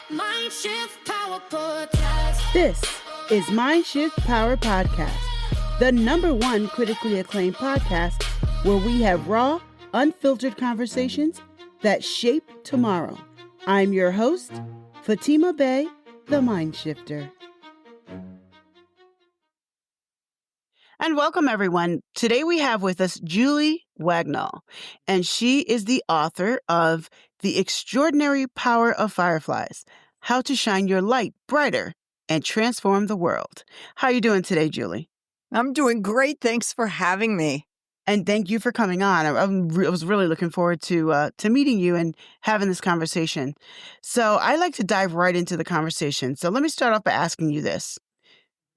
Mind Shift Power Podcast. This is Mind Shift Power Podcast, the #1 critically acclaimed podcast where we have raw, unfiltered conversations that shape tomorrow. I'm your host, Fatima Bey, the Mind Shifter. And welcome, everyone. Today we have with us Julie Wignall, and she is the author of The Extraordinary Power of Fireflies, How to Shine Your Light Brighter and Transform the World. How are you doing today, Julie? I'm doing great. Thanks for having me. And thank you for coming on. I was really looking forward to meeting you and having this conversation. So I like to dive right into the conversation. So let me start off by asking you this.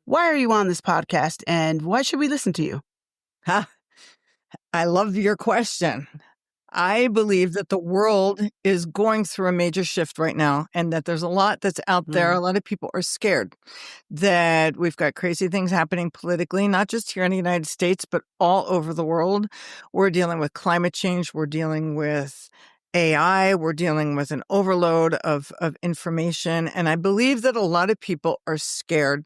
Why are you on this podcast, and why should we listen to you? I love your question. I believe that the world is going through a major shift right now, and that there's a lot that's out there. A lot of people are scared that we've got crazy things happening politically, not just here in the United States, but all over the world. We're dealing with climate change. We're dealing with AI. We're dealing with an overload of information. And I believe that a lot of people are scared.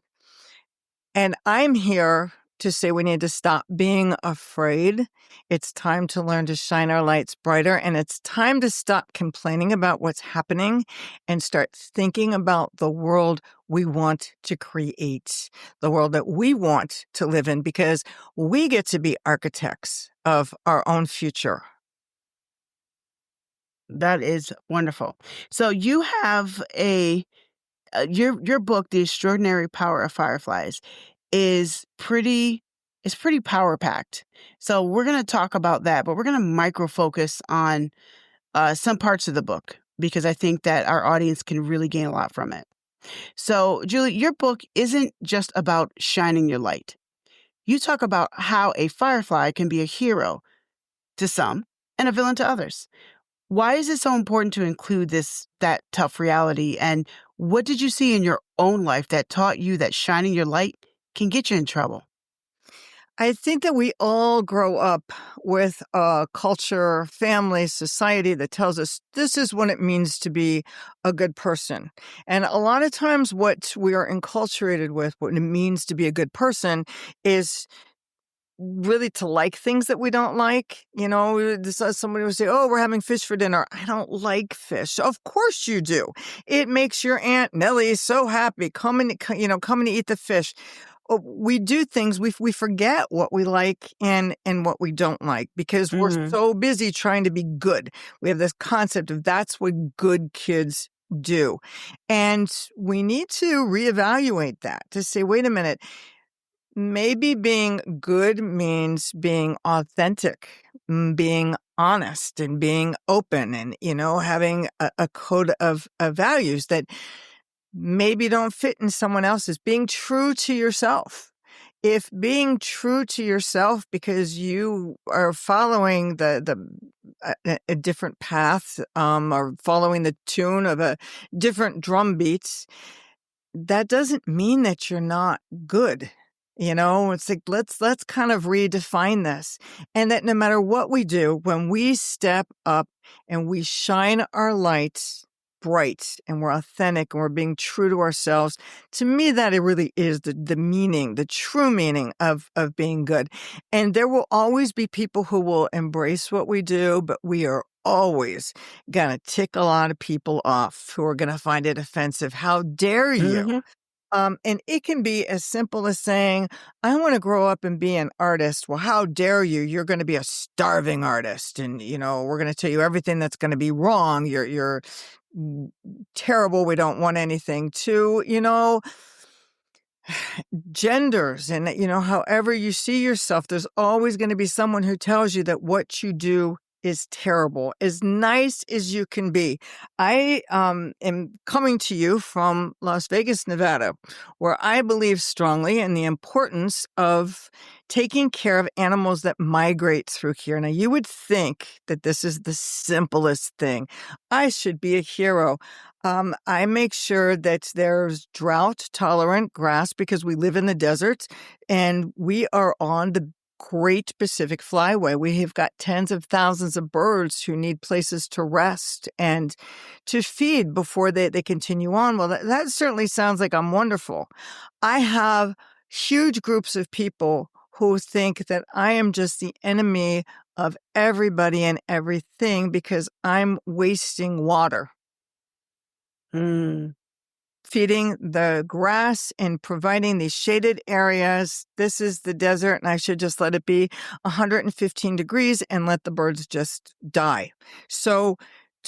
And I'm here to say we need to stop being afraid. It's time to learn to shine our lights brighter. And it's time to stop complaining about what's happening and start thinking about the world we want to create, the world that we want to live in, because we get to be architects of our own future. That is wonderful. So you have your book, The Extraordinary Power of Fireflies, is pretty power packed. So we're going to talk about that, but we're going to micro focus on some parts of the book because I think that our audience can really gain a lot from it. So Julie, your book isn't just about shining your light. You talk about how a firefly can be a hero to some and a villain to others. Why is it so important to include that tough reality? And what did you see in your own life that taught you that shining your light can get you in trouble? I think that we all grow up with a culture, family, society that tells us this is what it means to be a good person. And a lot of times what we are enculturated with, what it means to be a good person, is really to like things that we don't like. You know, somebody would say, oh, we're having fish for dinner. I don't like fish. Of course you do. It makes your Aunt Nellie so happy. Come and eat the fish. We do things, we forget what we like and what we don't like because we're so busy trying to be good. We have this concept of that's what good kids do. And we need to reevaluate that to say, wait a minute, maybe being good means being authentic, being honest and being open and, having a code of values that maybe don't fit in someone else's, being true to yourself. If being true to yourself because you are following a different path or following the tune of a different drum beats, that doesn't mean that you're not good. It's like, let's kind of redefine this. And that no matter what we do, when we step up and we shine our lights bright and we're authentic and we're being true to ourselves, to me, that it really is the meaning, the true meaning of being good. And there will always be people who will embrace what we do, but we are always going to tick a lot of people off who are going to find it offensive. How dare you? And it can be as simple as saying, I want to grow up and be an artist. Well, how dare you? You're going to be a starving artist. And, we're going to tell you everything that's going to be wrong. You're terrible. We don't want anything to, genders and, however you see yourself, there's always going to be someone who tells you that what you do is terrible, as nice as you can be. I am coming to you from Las Vegas, Nevada, where I believe strongly in the importance of taking care of animals that migrate through here. Now, you would think that this is the simplest thing. I should be a hero. I make sure that there's drought-tolerant grass because we live in the desert, and we are on the great Pacific flyway. We have got tens of thousands of birds who need places to rest and to feed before they continue on. Well, that certainly sounds like I'm wonderful. I have huge groups of people who think that I am just the enemy of everybody and everything because I'm wasting water. Mm. Feeding the grass and providing these shaded areas. This is the desert, and I should just let it be 115 degrees and let the birds just die. So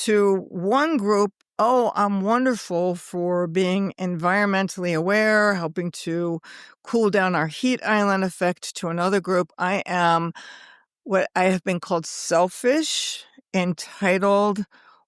to one group, oh, I'm wonderful for being environmentally aware, helping to cool down our heat island effect. To another group, I am what I have been called selfish, entitled,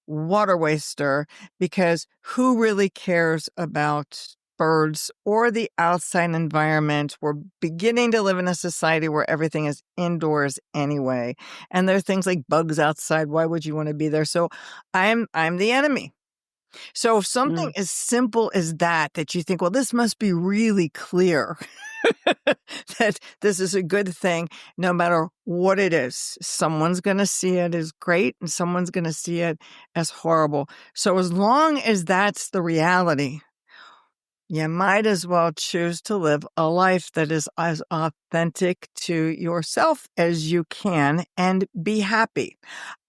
water waster, because who really cares about birds or the outside environment? We're beginning to live in a society where everything is indoors anyway. And there are things like bugs outside. Why would you want to be there? So I'm the enemy. So if something Mm. as simple as that you think, well, this must be really clear that this is a good thing, no matter what it is. Someone's going to see it as great and someone's going to see it as horrible. So as long as that's the reality, you might as well choose to live a life that is as authentic to yourself as you can and be happy.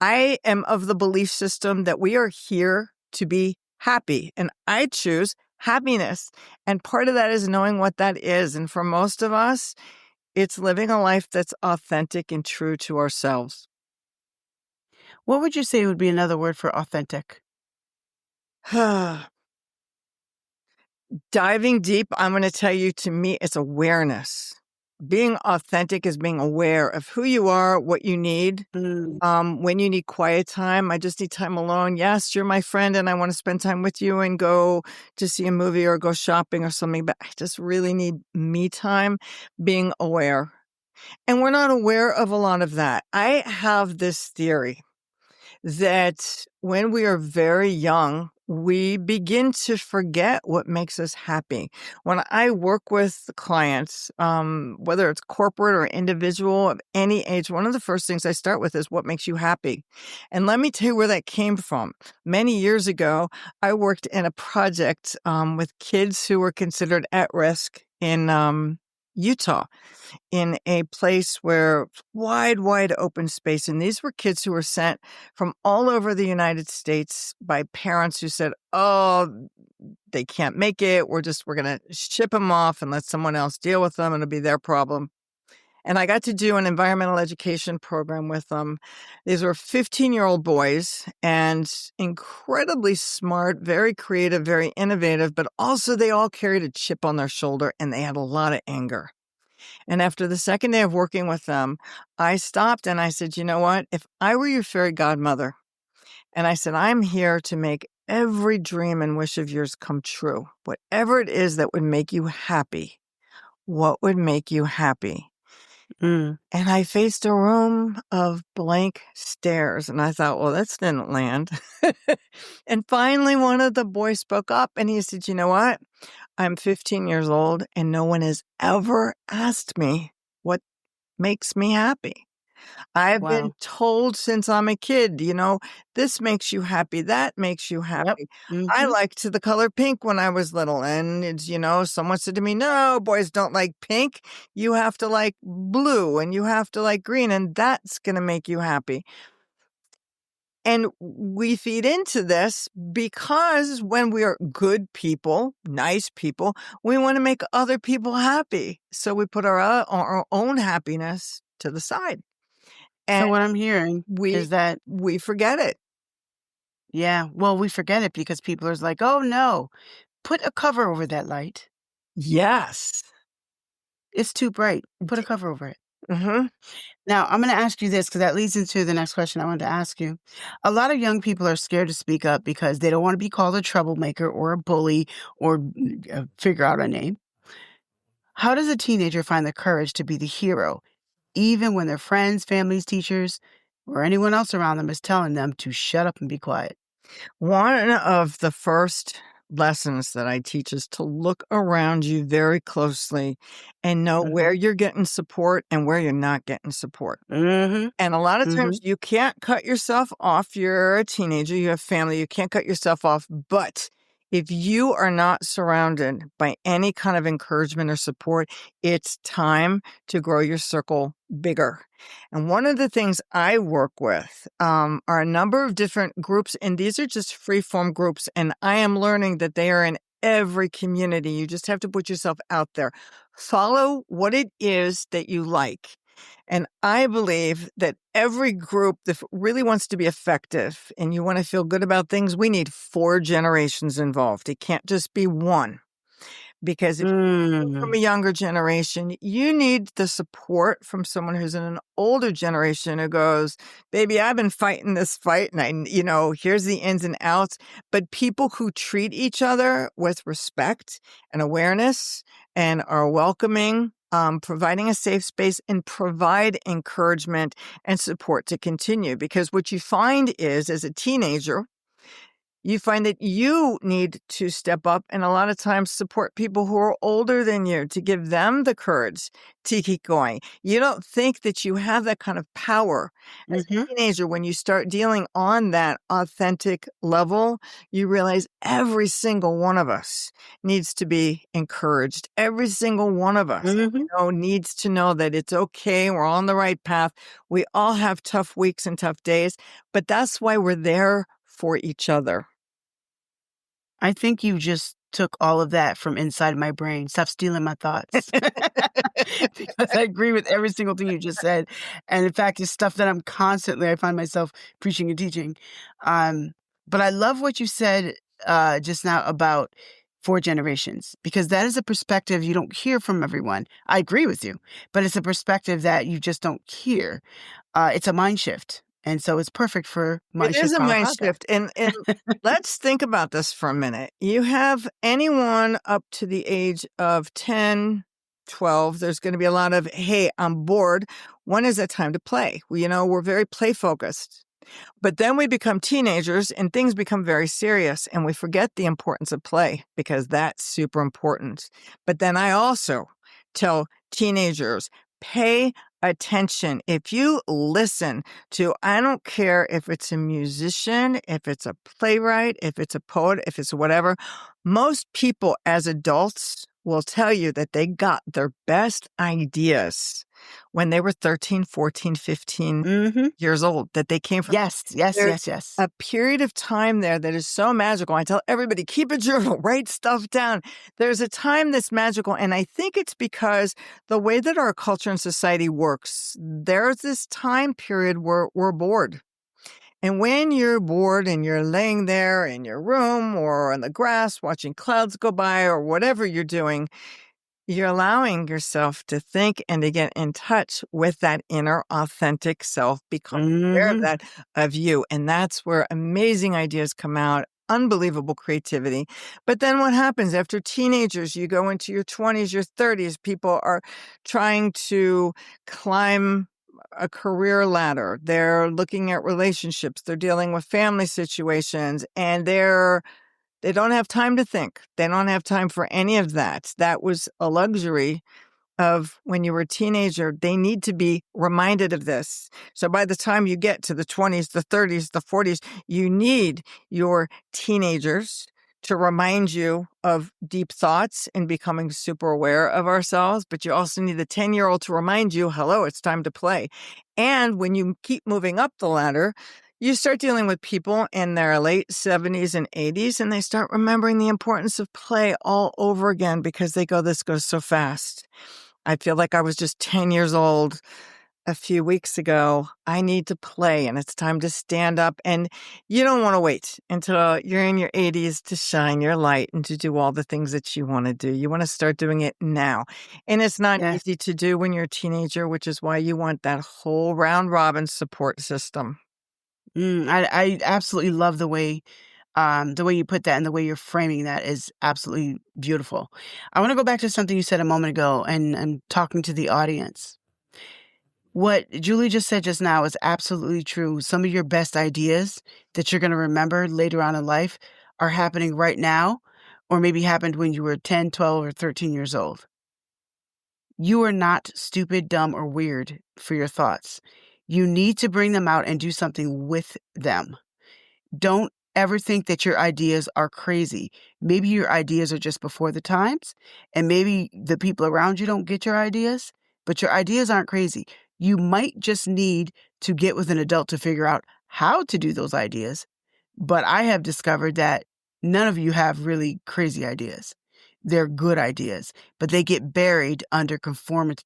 I am of the belief system that we are here to be happy, and I choose happiness. And part of that is knowing what that is. And for most of us, it's living a life that's authentic and true to ourselves. What would you say would be another word for authentic? Diving deep, I'm going to tell you, to me, it's awareness. Being authentic is being aware of who you are, what you need. Mm. When you need quiet time, I just need time alone. Yes, you're my friend and I want to spend time with you and go to see a movie or go shopping or something, but I just really need me time. Being aware. And we're not aware of a lot of that. I have this theory that when we are very young, we begin to forget what makes us happy. When I work with clients, whether it's corporate or individual of any age, one of the first things I start with is what makes you happy. And let me tell you where that came from. Many years ago, I worked in a project with kids who were considered at risk in Utah, in a place where wide open space. And these were kids who were sent from all over the United States by parents who said, oh, they can't make it. We're going to ship them off and let someone else deal with them. It'll be their problem. And I got to do an environmental education program with them. These were 15-year-old boys and incredibly smart, very creative, very innovative, but also they all carried a chip on their shoulder and they had a lot of anger. And after the second day of working with them, I stopped and I said, you know what? If I were your fairy godmother, and I said, I'm here to make every dream and wish of yours come true, whatever it is that would make you happy, what would make you happy? Mm. And I faced a room of blank stares and I thought, well, this didn't land. And finally, one of the boys spoke up and he said, you know what? I'm 15 years old and no one has ever asked me what makes me happy. I've been Wow. told since I'm a kid, this makes you happy, that makes you Yep. happy. I Mhm. liked the color pink when I was little. And someone said to me, no, boys don't like pink. You have to like blue and you have to like green, and that's going to make you happy. And we feed into this because when we are good people, nice people, we want to make other people happy. So we put our own happiness to the side. And So what I'm hearing we is that, we forget it. yeah, well, we forget it because people are like, oh no, put a cover over that light. Yes. It's too bright. Put a cover over it. Mm-hmm. Now, I'm going to ask you this because that leads into the next question I wanted to ask you. A lot of young people are scared to speak up because they don't want to be called a troublemaker or a bully or figure out a name. How does a teenager find the courage to be the hero, even when their friends, families, teachers, or anyone else around them is telling them to shut up and be quiet? One of the first lessons that I teach is to look around you very closely and know where you're getting support and where you're not getting support. Mm-hmm. And a lot of Mm-hmm. times you can't cut yourself off. You're a teenager, you have family, you can't cut yourself off. But if you are not surrounded by any kind of encouragement or support, it's time to grow your circle bigger. And one of the things I work with are a number of different groups, and these are just free-form groups. And I am learning that they are in every community. You just have to put yourself out there. Follow what it is that you like. And I believe that every group that really wants to be effective and you want to feel good about things, we need 4 generations involved. It can't just be one. Because if you're from a younger generation, you need the support from someone who's in an older generation who goes, baby, I've been fighting this fight and here's the ins and outs. But people who treat each other with respect and awareness and are welcoming, providing a safe space and provide encouragement and support to continue. Because what you find is, as a teenager, you find that you need to step up and a lot of times support people who are older than you to give them the courage to keep going. You don't think that you have that kind of power. As a teenager, when you start dealing on that authentic level, you realize every single one of us needs to be encouraged. Every single one of us needs to know that it's okay. We're on the right path. We all have tough weeks and tough days, but that's why we're there for each other. I think you just took all of that from inside my brain. Stop stealing my thoughts. Because I agree with every single thing you just said. And in fact, it's stuff that I find myself preaching and teaching. But I love what you said just now about 4 generations, because that is a perspective you don't hear from everyone. I agree with you, but it's a perspective that you just don't hear. It's a mind shift. And so it's perfect for Mind It Shift is a Power mind Podcast. shift. And let's think about this for a minute. You have anyone up to the age of 10, 12, there's going to be a lot of, hey, I'm bored. When is it time to play? Well, we're very play focused. But then we become teenagers and things become very serious and we forget the importance of play because that's super important. But then I also tell teenagers, pay attention. If you listen to, I don't care if it's a musician, if it's a playwright, if it's a poet, if it's whatever, most people as adults will tell you that they got their best ideas when they were 13, 14, 15 years old, that they came from. Yes. There's a period of time there that is so magical. I tell everybody, keep a journal, write stuff down. There's a time that's magical. And I think it's because the way that our culture and society works, there's this time period where we're bored. And when you're bored and you're laying there in your room or on the grass watching clouds go by or whatever you're doing, you're allowing yourself to think and to get in touch with that inner authentic self, become aware of that, of you. And that's where amazing ideas come out, unbelievable creativity. But then what happens after teenagers? You go into your 20s, your 30s, people are trying to climb a career ladder. They're looking at relationships. They're dealing with family situations, and they don't have time to think. They don't have time for any of that. That was a luxury of when you were a teenager. They need to be reminded of this. So by the time you get to the 20s, the 30s, the 40s, you need your teenagers to remind you of deep thoughts and becoming super aware of ourselves. But you also need a 10-year-old to remind you, hello, it's time to play. And when you keep moving up the ladder, you start dealing with people in their late 70s and 80s, and they start remembering the importance of play all over again because they go, this goes so fast. I feel like I was just 10 years old a few weeks ago. I need to play, and it's time to stand up. And you don't want to wait until you're in your 80s to shine your light and to do all the things that you want to do. You want to start doing it now. And it's not easy to do when you're a teenager, which is why you want that whole round robin support system. I absolutely love the way you put that, and the way you're framing that is absolutely beautiful. I want to go back to something you said a moment ago and talking to the audience. What Julie just said just now is absolutely true. Some of your best ideas that you're going to remember later on in life are happening right now or maybe happened when you were 10, 12, or 13 years old. You are not stupid, dumb, or weird for your thoughts. You need to bring them out and do something with them. Don't ever think that your ideas are crazy. Maybe your ideas are just before the times, and maybe the people around you don't get your ideas, but your ideas aren't crazy. You might just need to get with an adult to figure out how to do those ideas. But I have discovered that none of you have really crazy ideas. They're good ideas, but they get buried under conformity.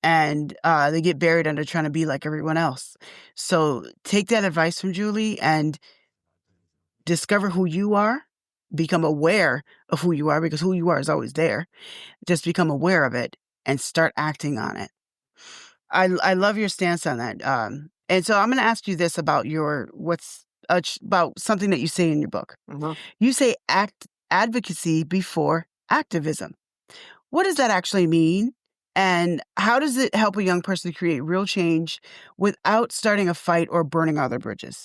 And they get buried under trying to be like everyone else. So take that advice from Julie and discover who you are. Become aware of who you are, because who you are is always there. Just become aware of it and start acting on it. I love your stance on that. And so I'm going to ask you this about about something that you say in your book. You say advocacy before activism. What does that actually mean? And how does it help a young person create real change without starting a fight or burning other bridges?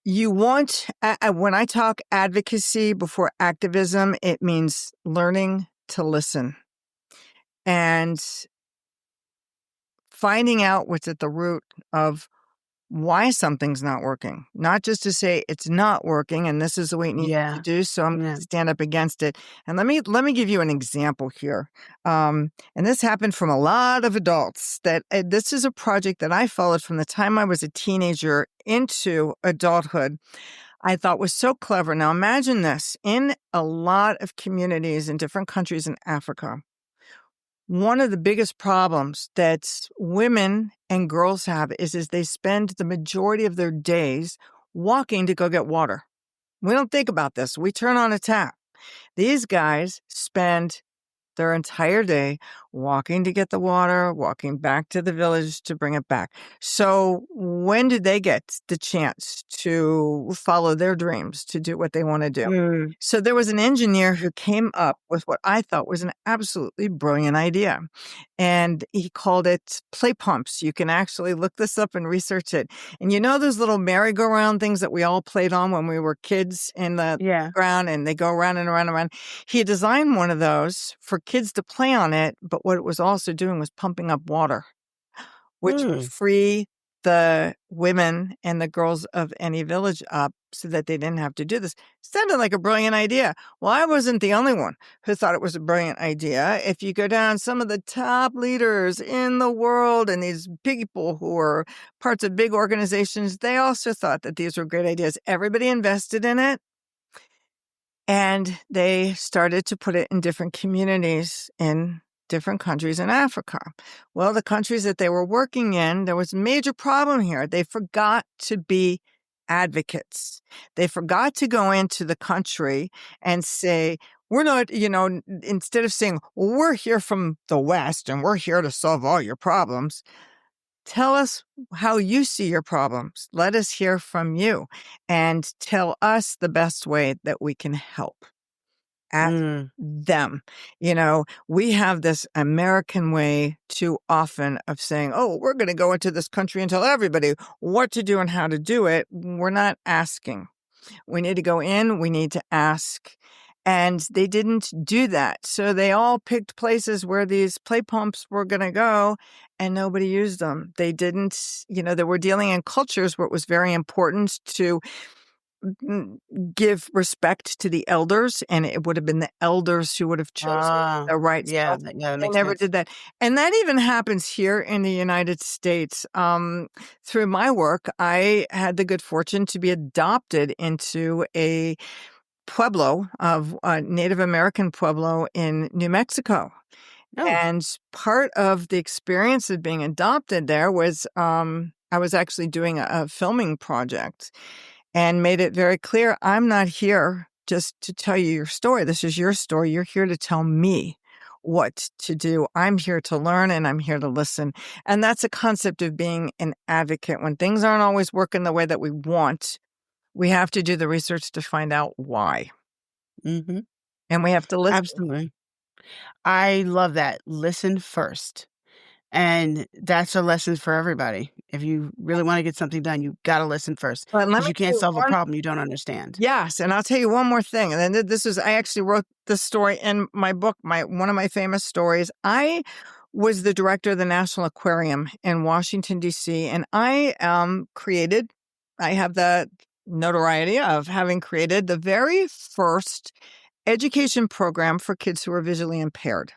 When I talk advocacy before activism, it means learning to listen and finding out what's at the root of why something's not working, not just to say it's not working and this is the way it needs to do, so I'm going to stand up against it. And let me give you an example here. And this happened from a lot of adults. This is a project that I followed from the time I was a teenager into adulthood. I thought was so clever. Now imagine this. In a lot of communities in different countries in Africa, one of the biggest problems that women and girls have is they spend the majority of their days walking to go get water. We don't think about this. We turn on a tap. These guys spend their entire day walking to get the water, walking back to the village to bring it back. So when did they get the chance to follow their dreams, to do what they want to do? So there was an engineer who came up with what I thought was an absolutely brilliant idea. And he called it play pumps. You can actually look this up and research it. And you know those little merry-go-round things that we all played on when we were kids in the ground, and they go around and around and around? He designed one of those for kids to play on it, but what it was also doing was pumping up water, which would free the women and the girls of any village up so that they didn't have to do this. Sounded like a brilliant idea. Well, I wasn't the only one who thought it was a brilliant idea. If you go down, some of the top leaders in the world and these people who are parts of big organizations, they also thought that these were great ideas. Everybody invested in it. And they started to put it in different communities in different countries in Africa. Well, the countries that they were working in, there was a major problem here. They forgot to be advocates. They forgot to go into the country and say, we're not, instead of saying, well, we're here from the West and we're here to solve all your problems. Tell us how you see your problems. Let us hear from you and tell us the best way that we can help. Ask them. We have this American way too often of saying, oh, we're going to go into this country and tell everybody what to do and how to do it. We're not asking. We need to go in. We need to ask. And they didn't do that. So they all picked places where these play pumps were going to go, and nobody used them. They didn't, they were dealing in cultures where it was very important to give respect to the elders, and it would have been the elders who would have chosen the right stuff. That They makes never sense. did that. And that even happens here in the United States. Through my work, I had the good fortune to be adopted into a pueblo of a Native American pueblo in New Mexico. And part of the experience of being adopted there was I was actually doing a filming project and made it very clear, I'm not here just to tell you your story. This is your story. You're here to tell me what to do. I'm here to learn and I'm here to listen. And that's a concept of being an advocate. When things aren't always working the way that we want, we have to do the research to find out why. Mm-hmm. And we have to listen. Absolutely. I love that. Listen first. And that's a lesson for everybody. If you really want to get something done, you got to listen first, But let because me you tell can't you solve a one problem you don't understand. Yes, and I'll tell you one more thing, and then this is I actually wrote this story in my book, one of my famous stories. I was the director of the National Aquarium in Washington, D.C., and I have the notoriety of having created the very first education program for kids who are visually impaired.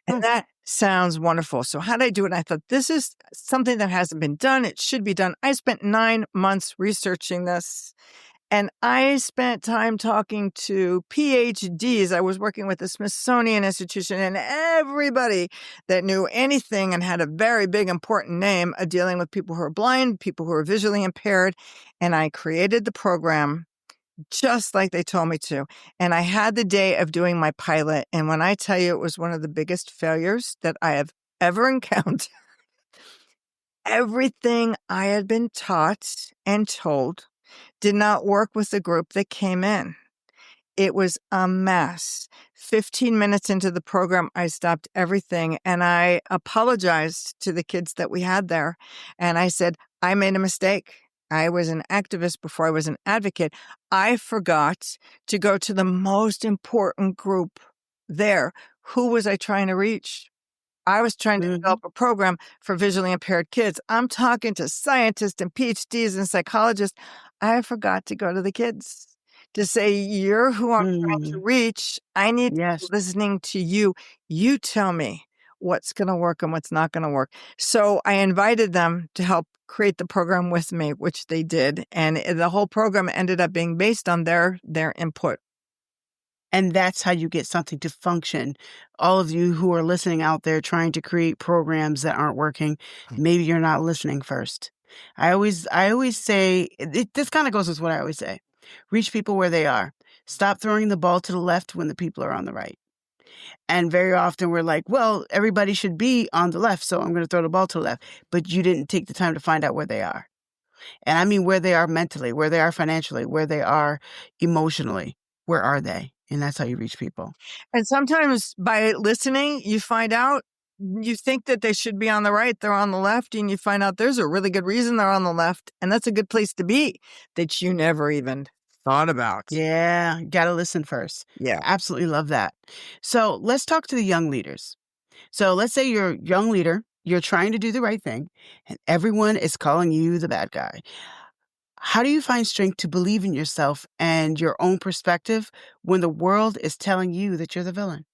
And Hmm. that sounds wonderful. So how did I do it? And I thought, this is something that hasn't been done. It should be done. I spent 9 months researching this. And I spent time talking to PhDs. I was working with the Smithsonian Institution and everybody that knew anything and had a very big, important name dealing with people who are blind, people who are visually impaired. And I created the program just like they told me to. And I had the day of doing my pilot. And when I tell you it was one of the biggest failures that I have ever encountered, everything I had been taught and told did not work with the group that came in. It was a mess. 15 minutes into the program, I stopped everything and I apologized to the kids that we had there. And I said, I made a mistake. I was an activist before I was an advocate. I forgot to go to the most important group there. Who was I trying to reach? I was trying to Hmm. develop a program for visually impaired kids. I'm talking to scientists and PhDs and psychologists. I forgot to go to the kids to say, you're who I'm trying to Hmm. reach. I need to be Yes. listening to you. You tell me what's going to work and what's not going to work. So I invited them to help create the program with me, which they did. And the whole program ended up being based on their input. And that's how you get something to function. All of you who are listening out there trying to create programs that aren't working, maybe you're not listening first. I always say, this kind of goes with what I always say. Reach people where they are. Stop throwing the ball to the left when the people are on the right. And very often we're like, well, everybody should be on the left, so I'm going to throw the ball to the left. But you didn't take the time to find out where they are. And I mean where they are mentally, where they are financially, where they are emotionally. Where are they? And that's how you reach people. And sometimes by listening, you find out you think that they should be on the right, they're on the left, and you find out there's a really good reason they're on the left. And that's a good place to be that you never even thought about. Yeah, got to listen first. Yeah. Absolutely love that. So let's talk to the young leaders. So let's say you're a young leader, you're trying to do the right thing, and everyone is calling you the bad guy. How do you find strength to believe in yourself and your own perspective when the world is telling you that you're the villain?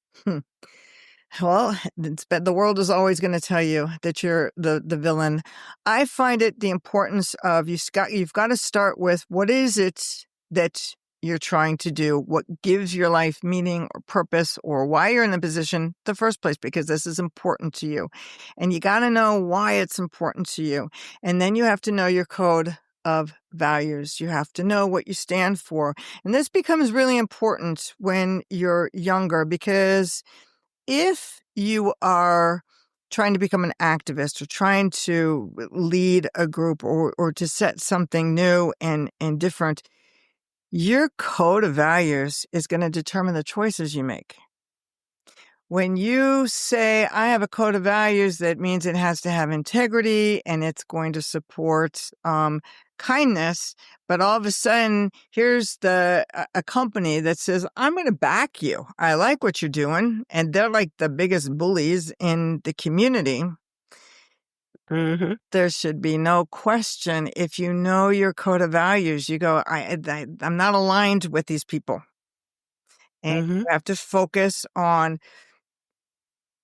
Well, the world is always going to tell you that you're the villain. I find it the importance of you've got to start with what is it that you're trying to do, what gives your life meaning or purpose, or why you're in the position in the first place, because this is important to you. And you got to know why it's important to you. And then you have to know your code of values. You have to know what you stand for. And this becomes really important when you're younger, because if you are trying to become an activist or trying to lead a group or to set something new and different, your code of values is going to determine the choices you make. When you say, I have a code of values, that means it has to have integrity and it's going to support kindness. But all of a sudden, here's a company that says, I'm going to back you. I like what you're doing. And they're like the biggest bullies in the community. Mm-hmm. There should be no question. If you know your code of values, you go, I'm not aligned with these people. And Mm-hmm. you have to focus on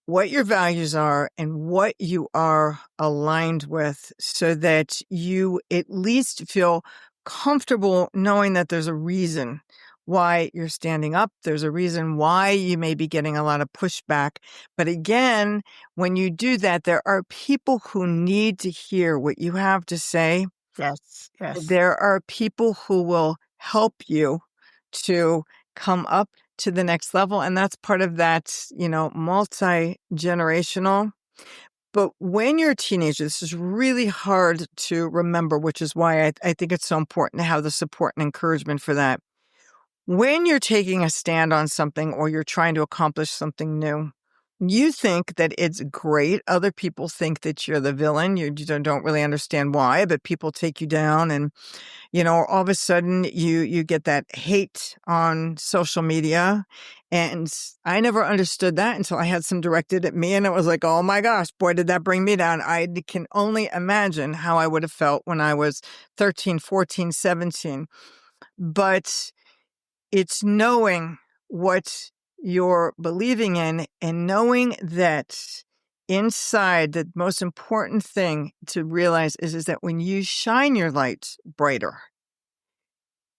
what your values are and what you are aligned with, so that you at least feel comfortable knowing that there's a reason why you're standing up. There's a reason why you may be getting a lot of pushback. But again, when you do that, there are people who need to hear what you have to say. Yes. Yes. There are people who will help you to come up to the next level. And that's part of that, multi-generational. But when you're a teenager, this is really hard to remember, which is why I think it's so important to have the support and encouragement for that. When you're taking a stand on something or you're trying to accomplish something new, You think that it's great. Other people think that you're the villain. You don't really understand why, but people take you down, and all of a sudden you get that hate on social media. And I never understood that until I had some directed at me, and it was like, oh my gosh, boy, did that bring me down. I can only imagine how I would have felt when I was 13, 14, 17. But it's knowing what you're believing in and knowing that inside, the most important thing to realize is that when you shine your light brighter,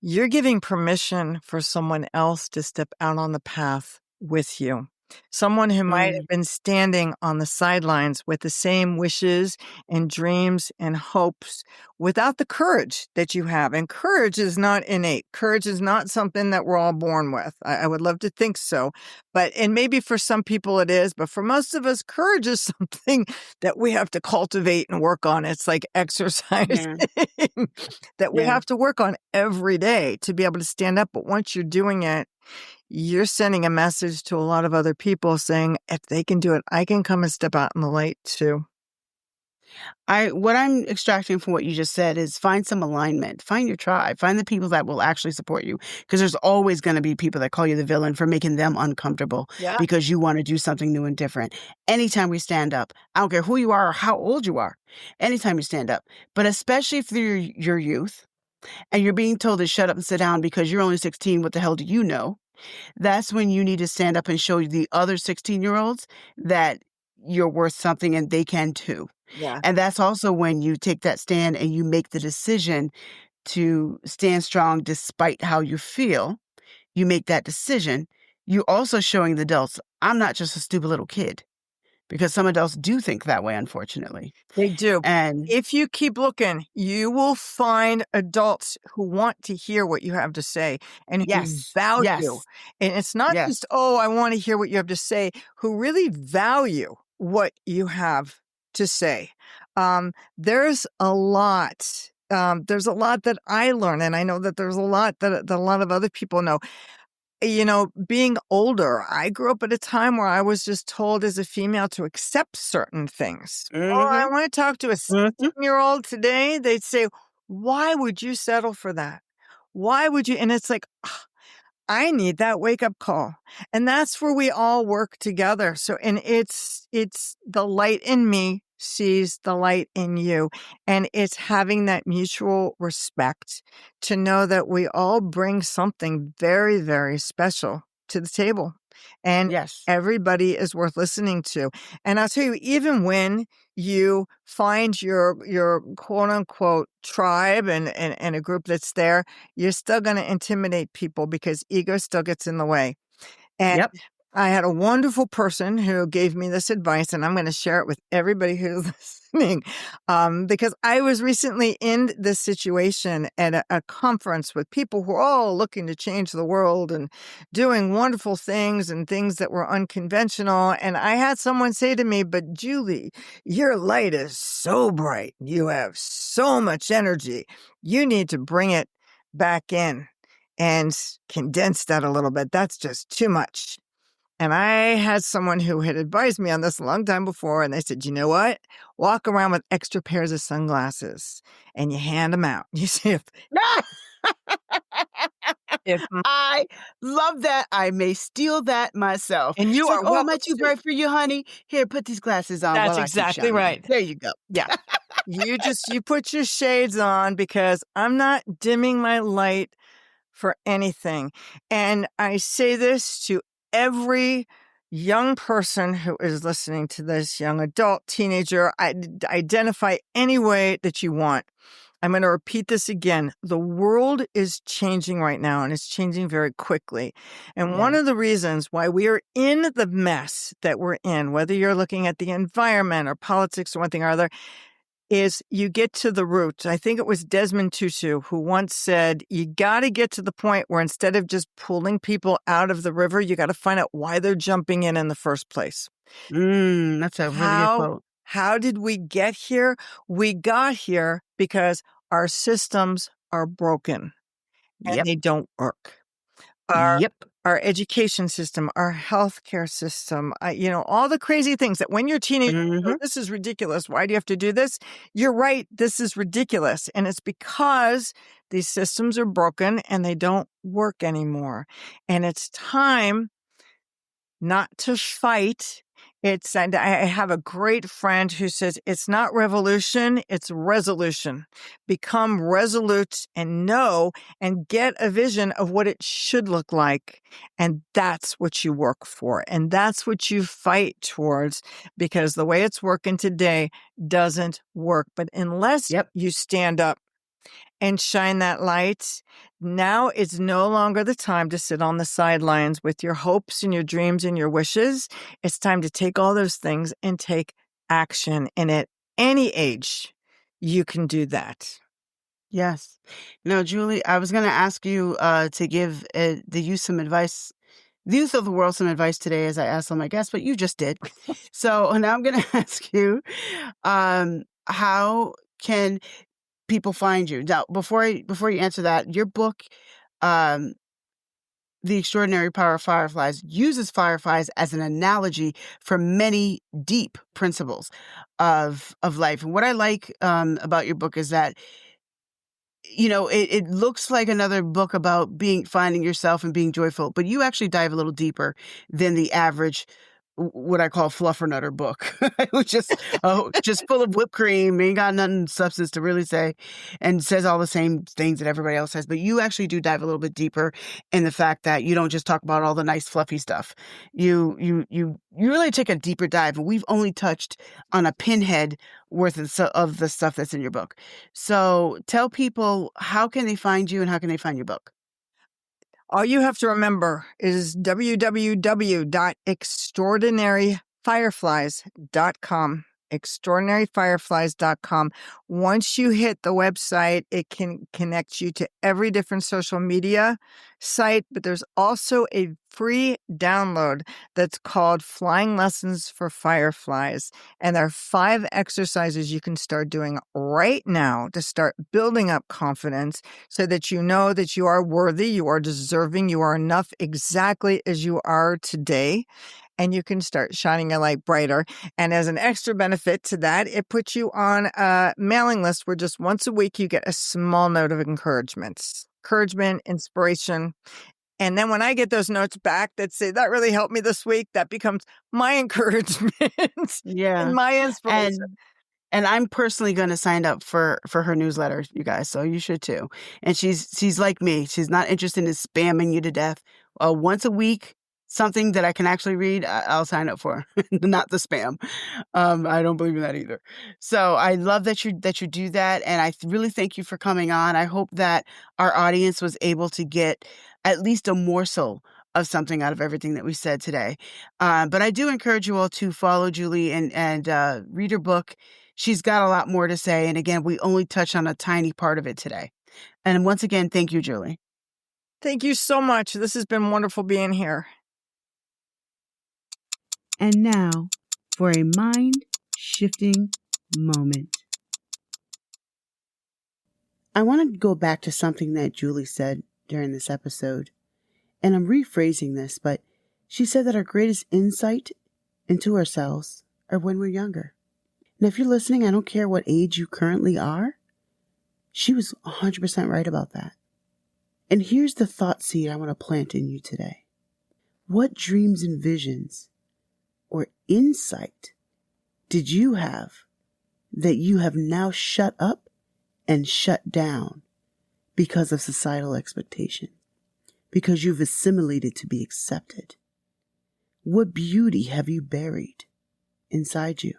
you're giving permission for someone else to step out on the path with you. Someone who might have been standing on the sidelines with the same wishes and dreams and hopes without the courage that you have. And courage is not innate. Courage is not something that we're all born with. I would love to think so. And maybe for some people it is, but for most of us, courage is something that we have to cultivate and work on. It's like exercise Yeah. that we Yeah. have to work on every day to be able to stand up. But once you're doing it, you're sending a message to a lot of other people saying, if they can do it, I can come and step out in the light too. What I'm extracting from what you just said is find some alignment, find your tribe, find the people that will actually support you. Because there's always going to be people that call you the villain for making them uncomfortable Yeah. because you want to do something new and different. Anytime we stand up, I don't care who you are or how old you are, anytime you stand up, but especially if you're your youth and you're being told to shut up and sit down because you're only 16, what the hell do you know? That's when you need to stand up and show the other 16-year-olds that you're worth something and they can too. Yeah. And that's also when you take that stand and you make the decision to stand strong despite how you feel. You make that decision. You're also showing the adults, I'm not just a stupid little kid, because some adults do think that way, unfortunately. They do. And If you keep looking, you will find adults who want to hear what you have to say and who yes, value. And it's not yes, just, oh, I want to hear what you have to say, who really value what you have to say. There's a lot. There's a lot that I learn, and I know that there's a lot that a lot of other people know. Being older, I grew up at a time where I was just told as a female to accept certain things. Oh, I mm-hmm, want to talk to a mm-hmm. 16-year-old today. They'd say, why would you settle for that? Why would you? And it's like, I need that wake up call. And that's where we all work together. So, and it's the light in me sees the light in you. And it's having that mutual respect to know that we all bring something very, very special to the table. And Yes, everybody is worth listening to. And I'll tell you, even when you find your quote unquote tribe and a group that's there, you're still going to intimidate people because ego still gets in the way. And yep, I had a wonderful person who gave me this advice, and I'm going to share it with everybody who's listening, because I was recently in this situation at a conference with people who are all looking to change the world and doing wonderful things and things that were unconventional. And I had someone say to me, but Julie, your light is so bright. You have so much energy. You need to bring it back in and condense that a little bit. That's just too much. And I had someone who had advised me on this a long time before, and they said, you know what? Walk around with extra pairs of sunglasses and you hand them out. You see if I love that. I may steal that myself. and you It's like, are oh, am I welcome too to. bright for you, honey? Here, put these glasses on That's while I keep exactly shining. right. There you go. Yeah. You put your shades on because I'm not dimming my light for anything. And I say this to every young person who is listening to this, young adult, teenager, identify any way that you want. I'm going to repeat this again. The world is changing right now, and it's changing very quickly. And one Yeah. of the reasons why we are in the mess that we're in, whether you're looking at the environment or politics or one thing or other, is you get to the root. I think it was Desmond Tutu who once said, you got to get to the point where instead of just pulling people out of the river, you got to find out why they're jumping in the first place. That's a really good quote. How did we get here? We got here because our systems are broken and Yep. they don't work. Our Yep. our education system, our healthcare system, all the crazy things that when you're a teenager, you go, Mhm. this is ridiculous. Why do you have to do this? You're right. This is ridiculous. And it's because these systems are broken and they don't work anymore. And it's time not to fight. And I have a great friend who says it's not revolution, it's resolution. Become resolute and know and get a vision of what it should look like. And that's what you work for. And that's what you fight towards, because the way it's working today doesn't work. But unless Yep. you stand up and shine that light, now it's no longer the time to sit on the sidelines with your hopes and your dreams and your wishes. It's time to take all those things and take action. And at any age, you can do that. Yes. Now, Julie, I was going to ask you to give the youth some advice, the youth of the world some advice today, as I asked all my guests, but you just did. So now I'm going to ask you, how can people find you? Now, before you answer that, your book, um, The Extraordinary Power of Fireflies, uses fireflies as an analogy for many deep principles of life. And what I like about your book is that it looks like another book about finding yourself and being joyful, but you actually dive a little deeper than the average, what I call fluffernutter book, which is just full of whipped cream, ain't got nothing substance to really say, and says all the same things that everybody else says. But you actually do dive a little bit deeper in the fact that you don't just talk about all the nice fluffy stuff. You really take a deeper dive, and we've only touched on a pinhead worth of the stuff that's in your book. So tell people, how can they find you and how can they find your book? All you have to remember is www.extraordinaryfireflies.com. Extraordinaryfireflies.com. Once you hit the website, it can connect you to every different social media site, but there's also a free download that's called Flying Lessons for Fireflies. And there are 5 exercises you can start doing right now to start building up confidence so that you know that you are worthy, you are deserving, you are enough exactly as you are today. And you can start shining a light brighter. And as an extra benefit to that, it puts you on a mailing list where just once a week you get a small note of encouragement, inspiration. And then when I get those notes back that say, that really helped me this week, that becomes my encouragement Yeah. and my inspiration. And I'm personally going to sign up for her newsletter, you guys. So you should too. And she's like me. She's not interested in spamming you to death. Once a week, something that I can actually read, I'll sign up for, not the spam. I don't believe in that either. So I love that you do that, and I really thank you for coming on. I hope that our audience was able to get at least a morsel of something out of everything that we said today. But I do encourage you all to follow Julie and read her book. She's got a lot more to say, and again, we only touched on a tiny part of it today. And once again, thank you, Julie. Thank you so much. This has been wonderful being here. And now for a mind-shifting moment. I want to go back to something that Julie said during this episode. And I'm rephrasing this, but she said that our greatest insight into ourselves are when we're younger. And if you're listening, I don't care what age you currently are. She was 100% right about that. And here's the thought seed I want to plant in you today. What dreams and visions or insight did you have that you have now shut up and shut down because of societal expectation? Because you've assimilated to be accepted? What beauty have you buried inside you?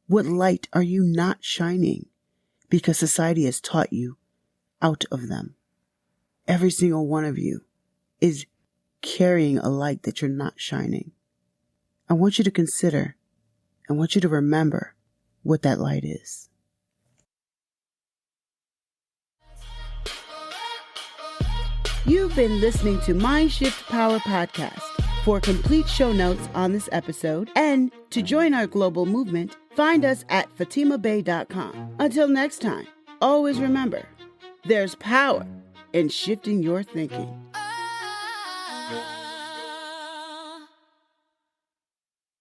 What light are you not shining because society has taught you out of them? Every single one of you is carrying a light that you're not shining. I want you to consider, I want you to remember what that light is. You've been listening to Mind Shift Power Podcast. For complete show notes on this episode and to join our global movement, find us at fatimabay.com. Until next time, always remember, there's power in shifting your thinking.